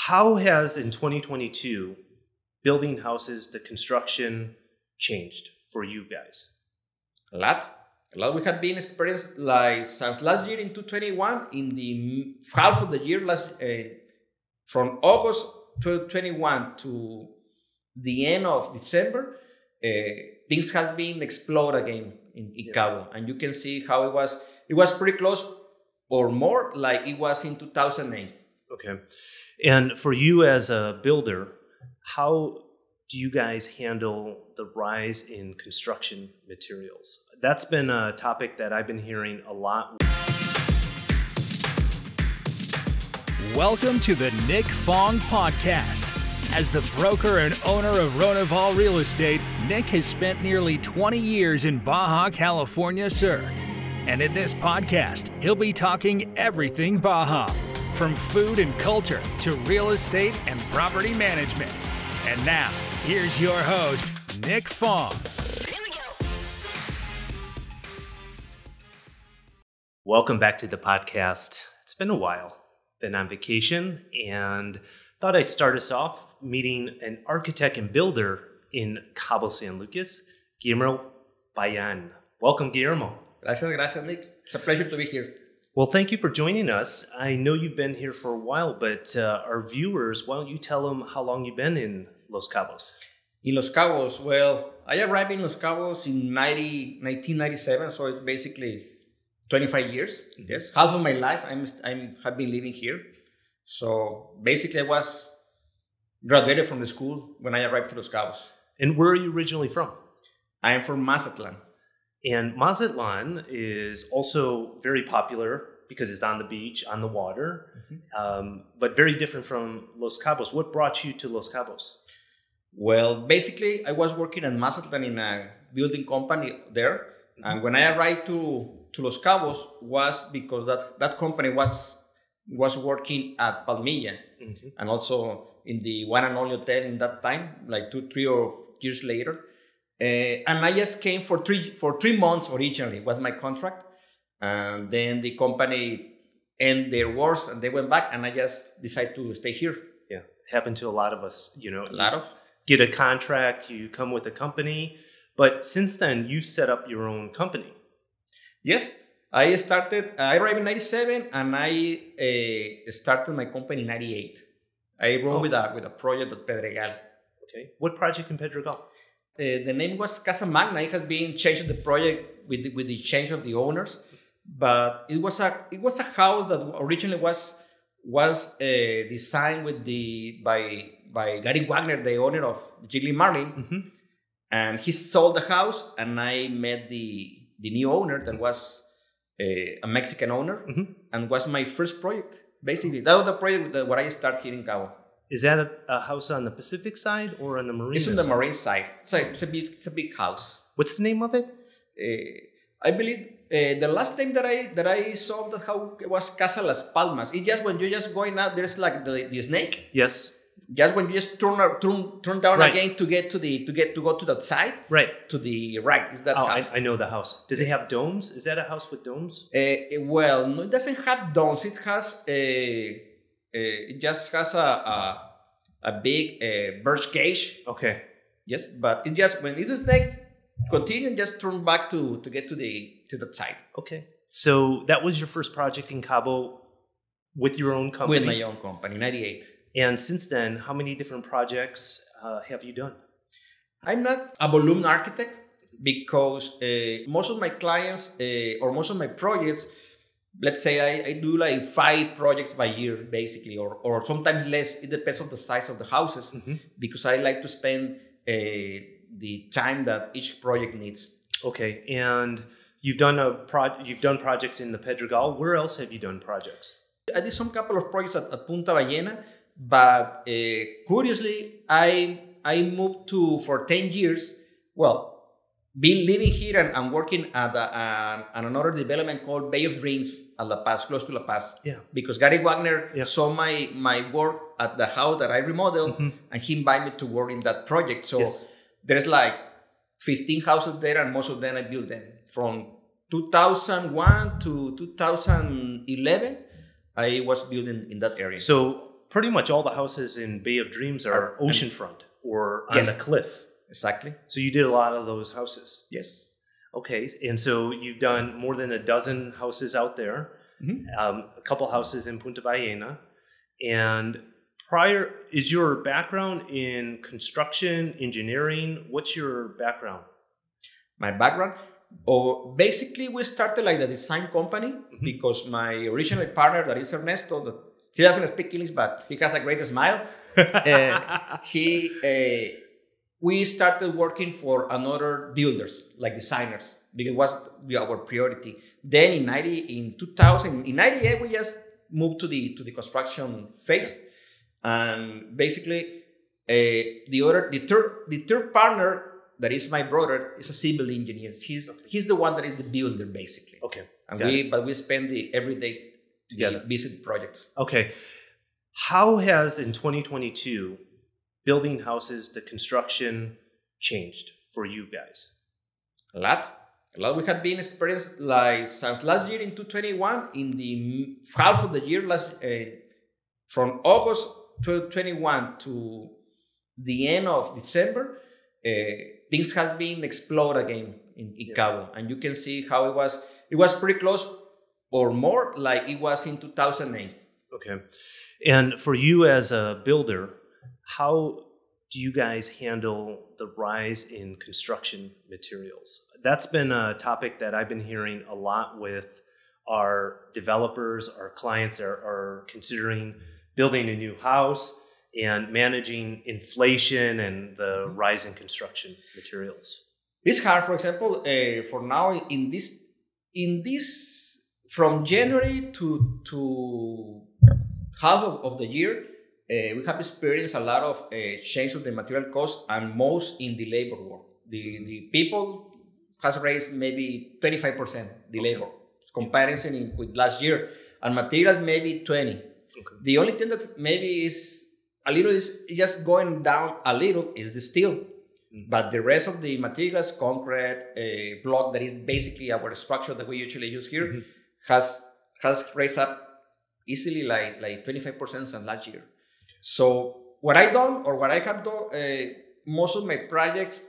How has in 2022 building houses, the construction changed for you guys? A lot. We have been experienced like since last year in 2021, in the half of the year, from August 2021 to the end of December, things has been explode again in Cabo. And you can see how it was pretty close or more like it was in 2008. Okay. And for you as a builder, how do you guys handle the rise in construction materials? That's been a topic that I've been hearing a lot. Welcome to the Nick Fong Podcast. As the broker and owner of Ronival Real Estate, Nick has spent nearly 20 years in Baja California, sir. And in this podcast, he'll be talking everything Baja, from food and culture to real estate and property management. And now, here's your host, Nick Fong. Welcome back to the podcast. It's been a while. Been on vacation and thought I'd start us off meeting an architect and builder in Cabo San Lucas, Guillermo Payan. Welcome, Guillermo. Gracias, Nick. It's a pleasure to be here. Well, thank you for joining us. I know you've been here for a while, but our viewers, why don't you tell them how long you've been in Los Cabos? In Los Cabos, well, I arrived in Los Cabos in 1997, so it's basically 25 years. Mm-hmm. Yes, half of my life I have been living here. So basically, I was graduated from the school when I arrived to Los Cabos. And where are you originally from? I am from Mazatlan. And Mazatlan is also very popular because it's on the beach, on the water, but very different from Los Cabos. What brought you to Los Cabos? Well, basically, I was working in Mazatlan in a building company there. Mm-hmm. And when I arrived to Los Cabos was because that company was working at Palmilla, and also in the one and only hotel in that time, like 3 years later. And I just came for three months originally was my contract, and then the company ended their wars and they went back, and I just decided to stay here. Yeah, it happened to a lot of us. You get a contract, you come with a company, but since then you set up your own company. Yes, I arrived in 97 and I started my company in 98. I run with a project at Pedregal. Okay. What project in Pedregal? The name was Casa Magna. It has been changed the project with the change of the owners, but it was a house that originally was designed by Gary Wagner, the owner of Jiggly Marlin, and he sold the house, and I met the new owner that was a Mexican owner, and was my first project. Basically, that was the project where I started here in Cabo. Is that a house on the Pacific side or on the marina side? It's on the marine side. So it's a big house. What's the name of it? I believe the last time that I saw that house was Casa Las Palmas. It's just when you're just going out, there's like the snake. Yes. Just when you just turn down again to go to that side. Right. To the right is that house. I know the house. Does it have domes? Is that a house with domes? Well, no, it doesn't have domes. It has it just has a big bird cage. Okay. Yes, but it just when it's a snake, continue and just turn back to get to the side. Okay. So that was your first project in Cabo with your own company? With my own company, 98. And since then, how many different projects have you done? I'm not a volume architect because most of my clients or most of my projects, let's say I do like 5 projects by year, basically, or sometimes less. It depends on the size of the houses, because I like to spend the time that each project needs. Okay, and you've done projects in the Pedregal. Where else have you done projects? I did some couple of projects at Punta Ballena, but curiously, I moved for 10 years. Well, been living here and working at another development called Bay of Dreams at La Paz, close to La Paz. Yeah. Because Gary Wagner saw my work at the house that I remodeled, and he invited me to work in that project. So there's like 15 houses there, and most of them I built them. From 2001 to 2011, I was building in that area. So pretty much all the houses in Bay of Dreams are oceanfront or on the cliff. Exactly. So you did a lot of those houses. Yes. Okay, and so you've done more than a dozen houses out there, a couple houses in Punta Ballena, and is your background in construction, engineering? What's your background? My background? Basically, we started like the design company because my original partner, that is Ernesto, he doesn't speak English, but he has a great smile. We started working for another builders, like designers, because it was our priority. Then in 98, we just moved to the construction phase. And basically, the third partner, that is my brother, is a civil engineer. He's the one that is the builder, basically. Okay. And we spend every day together, visit projects. Okay. How has in 2022 building houses, the construction changed for you guys? A lot. We have been experienced like since last year in 2021, in the half of the year, from August 2021 to the end of December, things has been explode again in Cabo, and you can see how it was pretty close or more like it was in 2008. Okay. And for you as a builder, how do you guys handle the rise in construction materials? That's been a topic that I've been hearing a lot with our developers, our clients that are considering building a new house and managing inflation and the rise in construction materials. It's hard. For example, for now in this from January to half of the year, we have experienced a lot of change of the material cost, and most in the labor work. The people has raised maybe 25% the labor comparison with last year, and materials maybe 20. Okay. The only thing that maybe is a little is just going down a little is the steel, but the rest of the materials, concrete, block, that is basically our structure that we usually use here, has raised up easily like 25% since last year. So what I have done, most of my projects,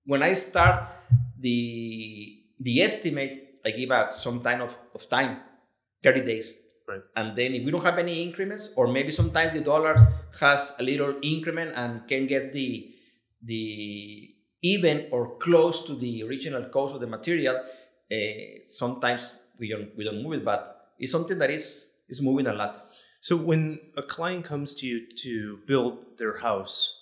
when I start the estimate, I give out some time of time, 30 days. Right. And then if we don't have any increments, or maybe sometimes the dollar has a little increment and can get the even or close to the original cost of the material, sometimes we don't move it, but it's something that is moving a lot. So when a client comes to you to build their house,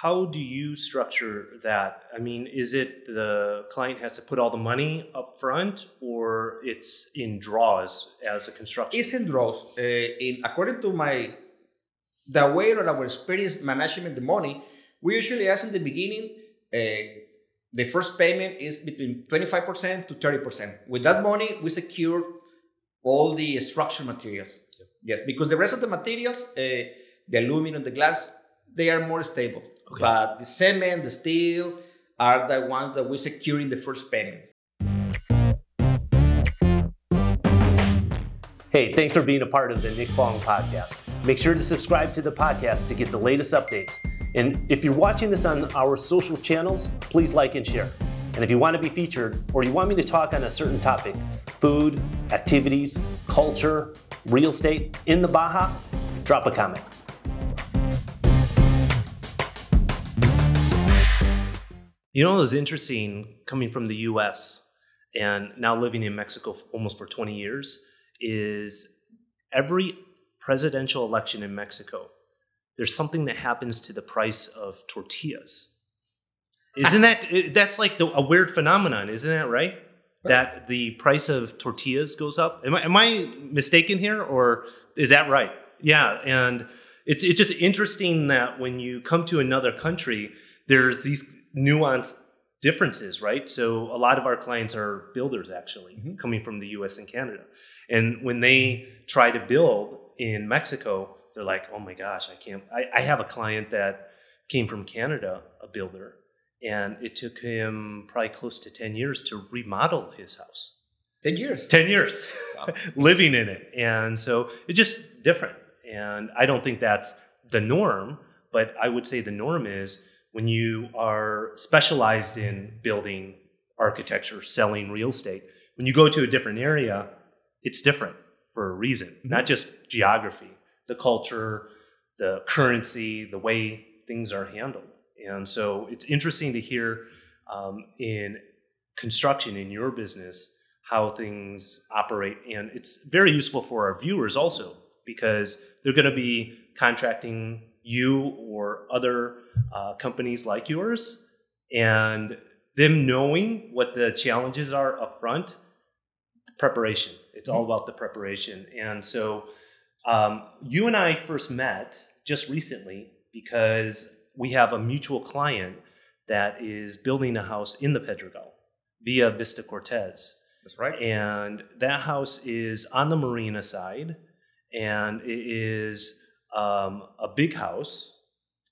how do you structure that? I mean, is it the client has to put all the money up front, or it's in draws as a construction? It's in draws. According to the way that our experience managing the money, we usually ask in the beginning, the first payment is between 25% to 30%. With that money, we secure all the structural materials. Yes, because the rest of the materials, the aluminum, the glass, they are more stable. Okay. But the cement, the steel are the ones that we secure in the first payment. Hey, thanks for being a part of the Nick Fong podcast. Make sure to subscribe to the podcast to get the latest updates. And if you're watching this on our social channels, please like and share. And if you want to be featured, or you want me to talk on a certain topic, food, activities, culture, real estate in the Baja, drop a comment. You know, it was interesting coming from the US and now living in Mexico almost for 20 years is every presidential election in Mexico, there's something that happens to the price of tortillas. Isn't that's like a weird phenomenon, isn't that right? That the price of tortillas goes up. Am I mistaken here, or is that right? Yeah, and it's just interesting that when you come to another country, there's these nuanced differences, right? So a lot of our clients are builders actually coming from the US and Canada. And when they try to build in Mexico, they're like, oh my gosh, I can't. I have a client that came from Canada, a builder, and it took him probably close to 10 years to remodel his house. 10 years? 10 years. Wow. Living in it. And so it's just different. And I don't think that's the norm, but I would say the norm is when you are specialized in building architecture, selling real estate, when you go to a different area, it's different for a reason, not just geography, the culture, the currency, the way things are handled. And so it's interesting to hear in construction, in your business, how things operate. And it's very useful for our viewers also, because they're going to be contracting you or other companies like yours, and them knowing what the challenges are up front. Preparation. It's all about the preparation. And so you and I first met just recently because we have a mutual client that is building a house in the Pedregal, Villa Vista Cortez. That's right. And that house is on the marina side, and it is a big house.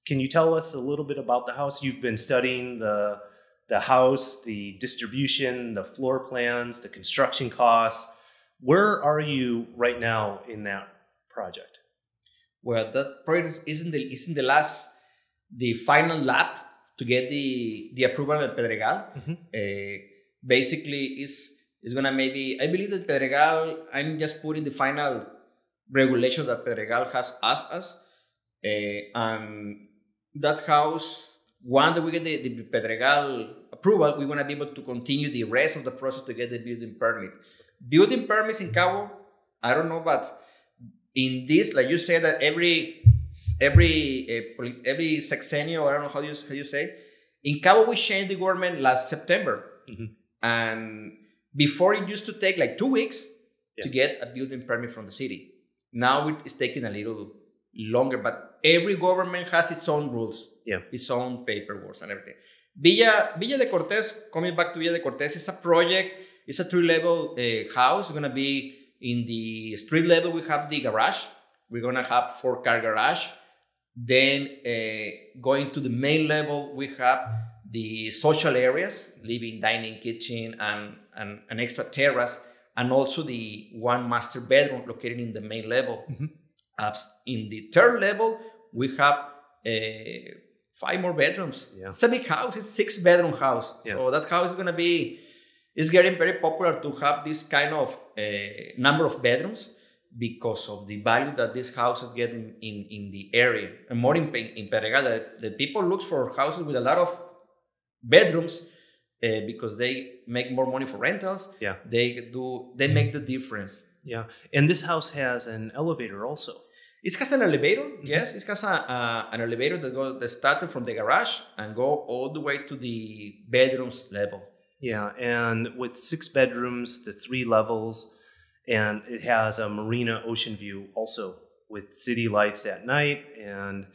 Can you tell us a little bit about the house? You've been studying the house, the distribution, the floor plans, the construction costs. Where are you right now in that project? Well, that project is in the final lap to get the approval of Pedregal. Basically, it's gonna maybe, I believe that Pedregal, I'm just putting the final regulation that Pedregal has asked us. And that house, once we get the Pedregal approval, we're gonna be able to continue the rest of the process to get the building permit. Building permits in Cabo, I don't know, but in this, like you said, that every sexennial, I don't know how you say, in Cabo we changed the government last September, and before it used to take like 2 weeks to get a building permit from the city. Now it's taking a little longer, but every government has its own rules, its own paperwork and everything. Villa de Cortez, coming back to Villa de Cortez, is a project. It's a 3-level house. It's gonna be in the street level. We have the garage. We're gonna have 4-car garage. Then going to the main level, we have the social areas, living, dining, kitchen, and an extra terrace, and also the 1 master bedroom located in the main level. In the 3rd level, we have 5 more bedrooms. It's a big house. It's a 6-bedroom house. So that house is gonna be. It's getting very popular to have this kind of number of bedrooms because of the value that this house is getting in the area. And more in Pedregal, the people look for houses with a lot of bedrooms because they make more money for rentals. They make the difference. And this house has an elevator also. It has an elevator, yes. It has an elevator that started from the garage and go all the way to the bedrooms level. And with 6 bedrooms, the 3 levels, and it has a marina ocean view also with city lights at night. And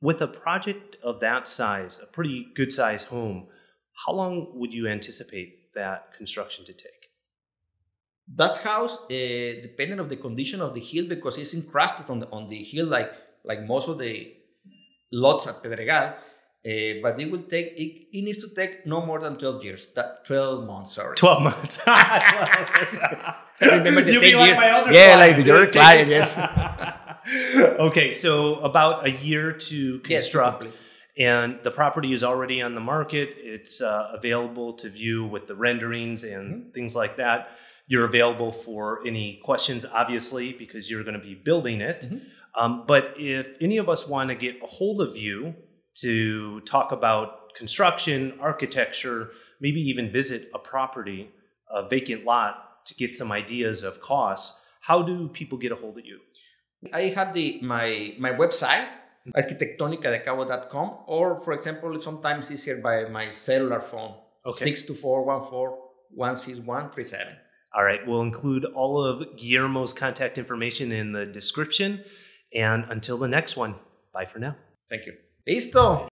with a project of that size, a pretty good size home, how long would you anticipate that construction to take? That house, depending on the condition of the hill, because it's encrusted on the hill like most of the lots at Pedregal, but it needs to take no more than 12 years. 12 months, sorry. 12 months. 12 years. Remember the You'll be like my other client. Like your client, yes. Okay, so about a year to construct. Yes, and the property is already on the market. It's available to view with the renderings and things like that. You're available for any questions, obviously, because you're going to be building it. But if any of us want to get a hold of you to talk about construction, architecture, maybe even visit a property, a vacant lot, to get some ideas of costs, how do people get a hold of you? I have my website, arquitectonica.com, or for example, sometimes easier by my cellular phone, 624-14-16137. All right, we'll include all of Guillermo's contact information in the description. And until the next one, bye for now. Thank you. Listo.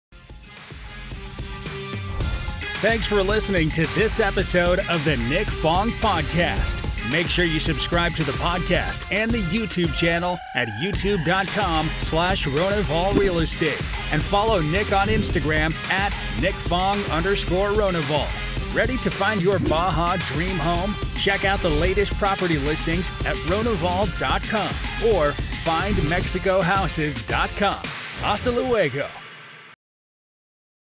Thanks for listening to this episode of the Nick Fong Podcast. Make sure you subscribe to the podcast and the YouTube channel at youtube.com/Ronival Real Estate and follow Nick on Instagram at NickFong_Ronival. Ready to find your Baja dream home? Check out the latest property listings at Ronival.com or findmexicohouses.com. Hasta luego.